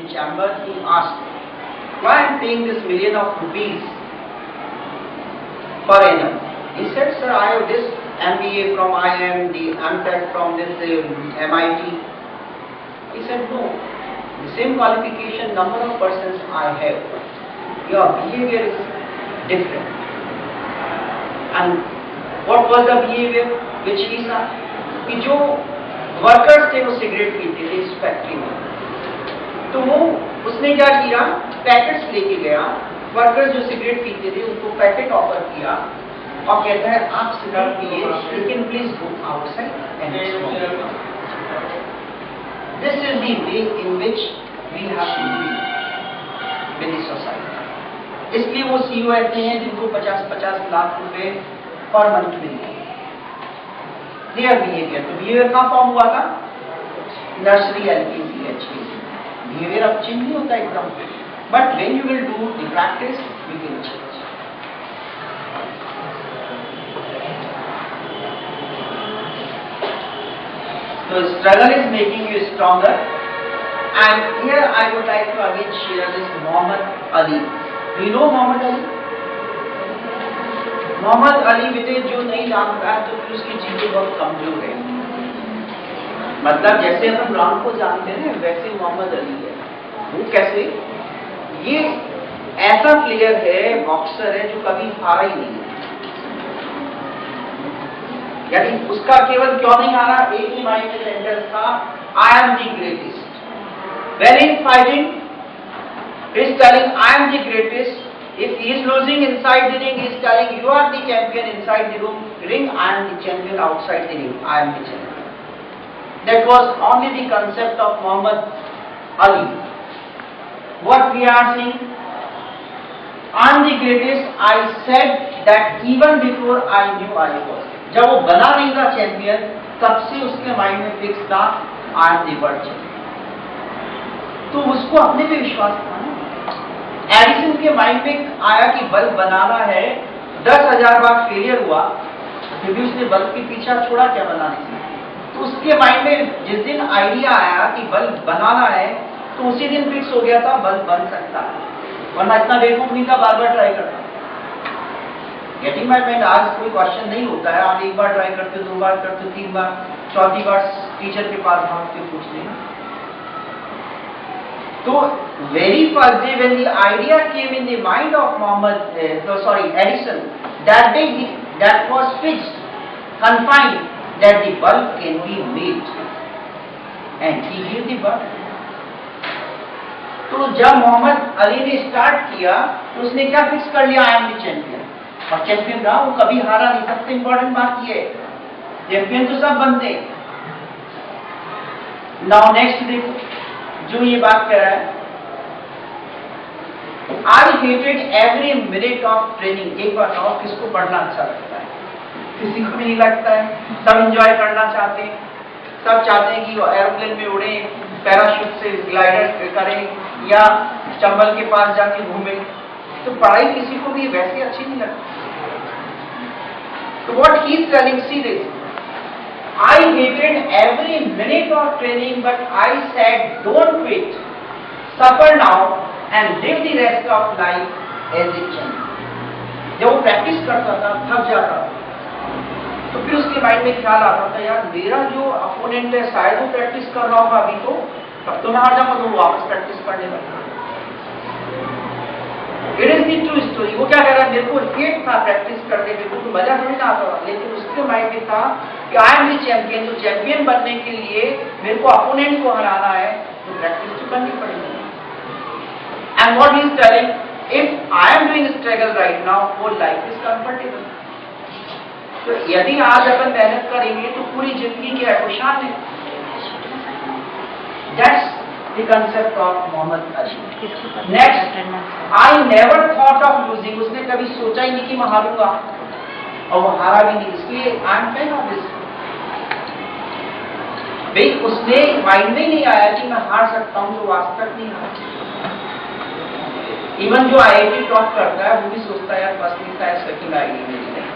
in chamber, he asked, why I am paying this million of rupees per annum? He said, sir, I have this MBA from IIM, the MTech from this MIT. He said, no, the same qualification, number of persons I have. Your behavior is different. And what was the behavior which he saw? कि जो workers थे वो cigarette पीते थे इस factory में, तो वो उसने क्या किया, पैकेट्स लेके गया, वर्कर्स जो सिगरेट पीते थे उनको पैकेट ऑफर किया और कहता है आप सिगरेट पिए, लेकिन please go outside and smoke. This is the way in which we have to live with the society. इसलिए वो सीईओ ऐसे हैं जिनको 50-50 लाख रुपए पर मंथ मिलते हैं. Their behavior, तो बिहेवियर कहाँ फॉर्म हुआ था? Nursery, LKG, HKG. बिहेवियर अब चेंज नहीं होता एकदम, but when you will do the practice you can change. So struggle is making you stronger, and here I would like to again share this Muhammad Ali. Do you know Muhammad Ali? Muhammad Ali बेटे जो नहीं जानता है तो फिर उसकी चीजें बहुत कमजोर है. मतलब जैसे हम राम को जानते हैं वैसे मोहम्मद अली है. वो कैसे? ये ऐसा प्लेयर है, बॉक्सर है जो कभी हारा ही नहीं है. यानी उसका केवल क्यों नहीं हारा, एक ही माइंड में सेंटेंस था, I am the greatest. When in fighting he is telling I am the greatest. If he is losing inside the ring, he is telling you are the champion inside the ring, I am the champion outside the ring, I am the champion. That was only the concept of Muhammad Ali. What we are seeing, I am the greatest, I said that even before I knew I was. जब वो बना नहीं था champion, तब से उसके mind में fix था I am the world champion. तो उसको अपने पे विश्वास था. एडिसन के माइंड में आया कि बल्ब बनाना है, 10,000 बार फेलियर हुआ, फिर भी उसने बल्ब के पीछा छोड़ा क्या बनाने से. तो उसके माइंड में जिस दिन आइडिया आया कि बल्ब बनाना है, तो उसी दिन फिक्स हो गया था बल्ब बन सकता है, वरना इतना बेवकूफ नहीं था बार बार ट्राई करता. Getting my point? आज कोई क्वेश्चन नहीं होता है, आप एक बार ट्राई करते हो, 2 बार करते हो, 3 बार, 4थी बार टीचर के पास भाग के पूछ लेना. So very first day when the idea came in the mind of Edison, that day that was fixed, confined, that the bulb can be made, and he gave the bulb. तो जब मोहम्मद अली ने start किया तो उसने क्या fix कर लिया, I am the champion. और चैंपियन रहा, वो कभी हारा नहीं. सबसे इंपॉर्टेंट बात ये है, चैंपियन तो सब बनते हैं. नाउ नेक्स्ट देखो, जो ये बात कह रहा है, I hated every minute of training. एक बार कहो किसको पढ़ना अच्छा लगता है? किसी को भी नहीं लगता है. सब एंजॉय करना चाहते हैं, सब चाहते हैं कि वो एरोप्लेन में उड़े, पैराशूट से ग्लाइडर करें या चंबल के पास जाके घूमे. तो पढ़ाई किसी को भी वैसे अच्छी नहीं लगती. तो what he is telling, see this, I hated every minute of training, but I said don't quit, suffer now and live the rest of life as a champion. जब वो प्रैक्टिस करता था, थक जाता था, तो फिर उसके माइंड में ख्याल आता था, यार मेरा जो अपोनेंट है शायद वो प्रैक्टिस कर रहा होगा अभी, तो तब तो मैं हार जाऊंगा. तो वो वापस प्रैक्टिस करने लगा. It is the true story. वो क्या कह रहा है, मेरे को हेट था प्रैक्टिस करने में, तो मजा थोड़ी ना आता था, लेकिन उसके माइंड में था कि आई एम द चैंपियन. तो चैंपियन बनने के लिए मेरे को अपोनेंट को हराना है, तो प्रैक्टिस तो करनी पड़ेगी. And what he is telling, if I am doing struggle right now, whole life is comfortable. तो यदि आज अपन मेहनत करेंगे तो पूरी जिंदगी की खुशहाल है. That's the concept of Muhammad Ali. Next, I never thought of losing. उसने कभी सोचा ही नहीं कि मैं हारूंगा, और वो हारा भी नहीं. इसलिए I am fan of this. भाई उसने माइंड में नहीं आया कि मैं हार सकता हूँ, तो आज तक नहीं हारा. इवन जो आईआईटी टॉप करता है वो भी सोचता है यार फर्स्ट नहीं था, सेकंड आईआईटी मेरी नहीं.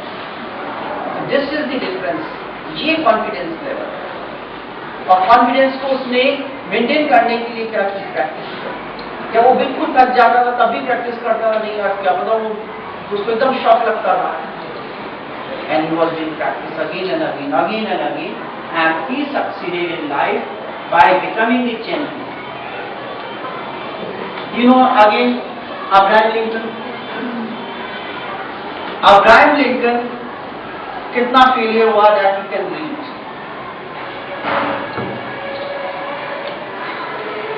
This is the difference. ये कॉन्फिडेंस लेवल, और कॉन्फिडेंस को उसने मेंटेन करने के लिए क्या की, प्रैक्टिस. थक जाता था तब भी प्रैक्टिस करता था, नहीं यार क्या पता, वो उसको एकदम शौक लगता था। And he was doing practice again and again, and he succeeded in life by becoming the champion. You know, again, Abraham Lincoln. Abraham Lincoln कितना फेलियर हुआ that you can read.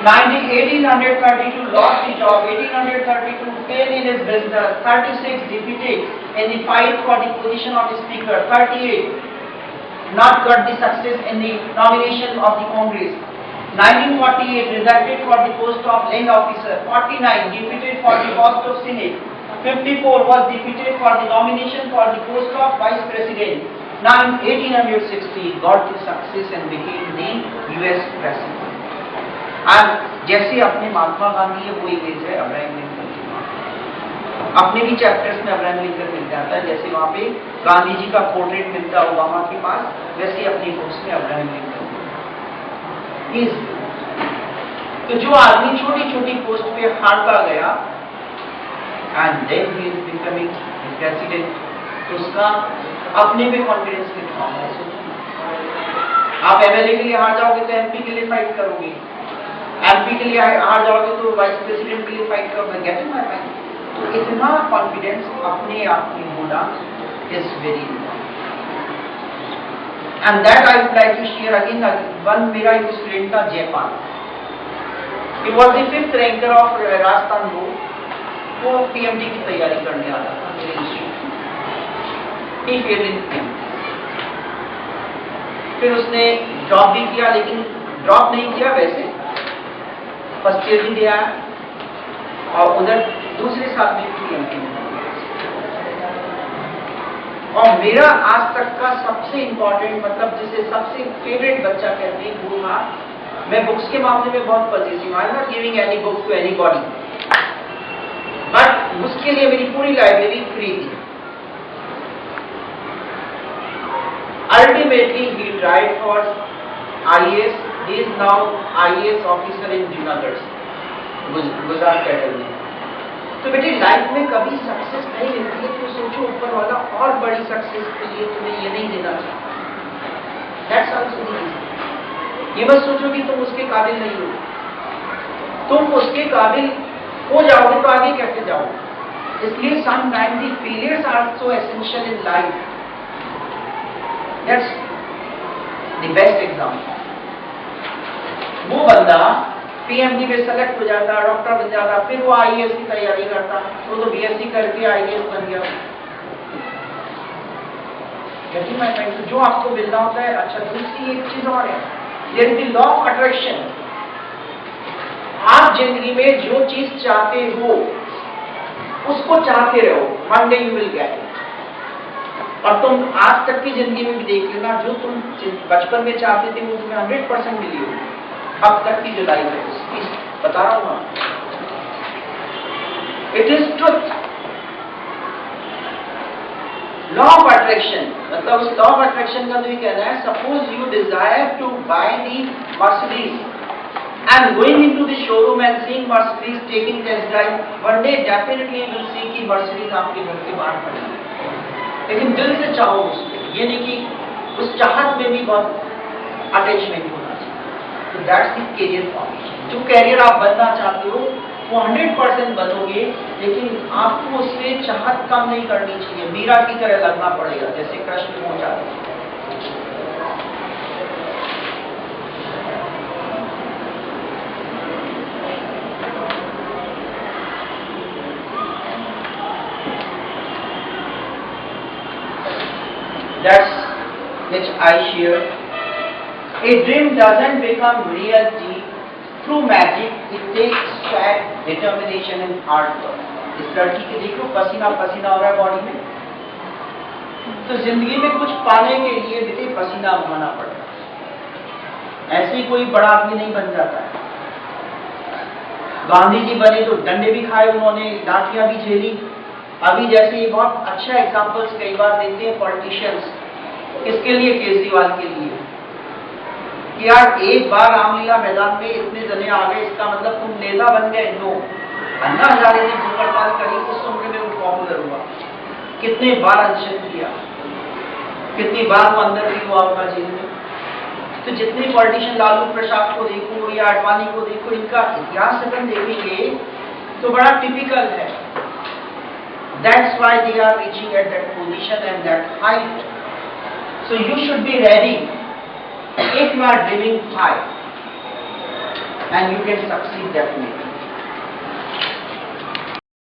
1832 lost his job, 1832 failed in his business, 36 defeated in the fight for the position of the speaker, 38 not got the success in the nomination of the Congress, 1948 rejected for the post of land officer, 49 defeated for the post of Senate, 54 was defeated for the nomination for the post of Vice President. Now in 1860 got the success and became the US President. आज जैसे अपने महात्मा गांधी है वो image है Abraham Lincoln की। अपने भी chapters में अब्राहम लिंकन मिल जाता है, जैसे वहाँ पे गांधी जी का पोर्ट्रेट मिलता है ओबामा के पास, वैसे अपनी बुक्स में अब्राहम लिंकन। तो जो आदमी छोटी छोटी पोस्ट पे हारता गया and then he is becoming president, तो उसका अपने में कॉन्फिडेंस कितना है। आप एमएलए के लिए हार जाओगे तो एमपी के लिए फाइट करोगे, एमपी के लिए हार जाओगे तो वाइस प्रेसिडेंट के लिए फाइट करोगे। Getting my point? तो इतना कॉन्फिडेंस अपने आप में होना is very important, and that I would like to share again. One मेरा एक स्टूडेंट था Jaipal, he was the 5th ranker of Rajasthan board, वो पीएमडी की तैयारी करने आता था मेरे institute. He failed in PMD, फिर उसने ड्रॉप भी किया, लेकिन ड्रॉप नहीं किया, वैसे फर्स्ट ईयर भी दिया और उधर दूसरे साल में पीएमडी में। और मेरा आज तक का सबसे इंपॉर्टेंट, मतलब जिसे सबसे फेवरेट बच्चा कहते हैं, गुरु माँ, मैं बुक्स के मामले में बहुत positive, I am not giving any book to anybody, but उसके लिए मेरी पूरी लाइब्रेरी फ्री थी। Ultimately, he tried for IAS. He is now IAS officer in Junagadh, Gujarat cattle में। तो बेटे लाइफ में कभी सक्सेस नहीं मिलती है तो सोचो ऊपर वाला और बड़ी सक्सेस के लिए तुम्हें ये नहीं देना चाहिए। That's also the reason. ये मत सोचो कि तुम उसके काबिल नहीं हो, तुम उसके काबिल हो जाओगे तो आगे कैसे जाओगे। इसलिए sometimes the failures are so essential in life. That's the best example. वो बंदा पीएमडी में सेलेक्ट हो जाता, डॉक्टर बन जाता, फिर वो आईएएस की तैयारी करता, वो तो बीएससी करके आईएएस बन गया। तो जो आपको मिलना होता है। अच्छा, दूसरी एक चीज और है, there is the law of attraction. आप जिंदगी में जो चीज चाहते हो उसको चाहते रहो, one day you will get it. और तुम आज तक की जिंदगी में भी देख लेना, जो तुम बचपन में चाहते थे वो तुम्हें 100% मिली होगी। अब तक की जो लाइफ है उसकी बता रहा हूं, it is truth. Law of attraction, मतलब उस लॉ ऑफ अट्रैक्शन का तो ये कहना है, suppose you desire to buy the Mercedes and going into the showroom and seeing Mercedes, taking test drive, one day definitely you will see कि Mercedes आपके घर के बाहर खड़ी है। लेकिन दिल से चाहो उसको, ये नहीं कि उस चाहत में भी बहुत अटैचमेंट होना चाहिए। तो दैट्स द कैरियर फॉर्मेशन। जो कैरियर आप बनना चाहते हो वो 100% बनोगे, लेकिन आपको उससे चाहत कम नहीं करनी चाहिए, मीरा की तरह लगना पड़ेगा, जैसे कृष्ण को चाहते हैं। That's which I share. A dream doesn't become reality through magic. It takes sweat, determination and hard work. इस लड़की के देखो पसीना पसीना हो रहा है बॉडी में, तो जिंदगी में कुछ पाने के लिए बेटे पसीना बहाना पड़ता है। ऐसे ही कोई बड़ा आदमी नहीं बन जाता है। गांधी जी बने तो डंडे भी खाए उन्होंने, लाठियां भी झेली। अभी जैसे ये बहुत अच्छा एग्जांपल्स कई बार देते हैं पॉलिटिशियंस, किसके लिए? केजरीवाल के लिए, कि यार एक बार रामलीला मैदान में इतने जने आ गए, इसका मतलब तुम नेता बन गए? नो, अन्ना हजारे ने भूख हड़ताल करी, उस उम्र में वो पॉपुलर हुआ, कितने बार अनशन किया, कितनी बार वो अंदर भी हुआ होगा जेल में। तो जितने पॉलिटिशियन, लालू प्रसाद को देखो या आडवाणी को देखो, इनका इतिहास अगर देखेंगे तो बड़ा टिपिकल है। That's why they are reaching at that position and that height. So you should be ready if you are dreaming high, and you can succeed definitely.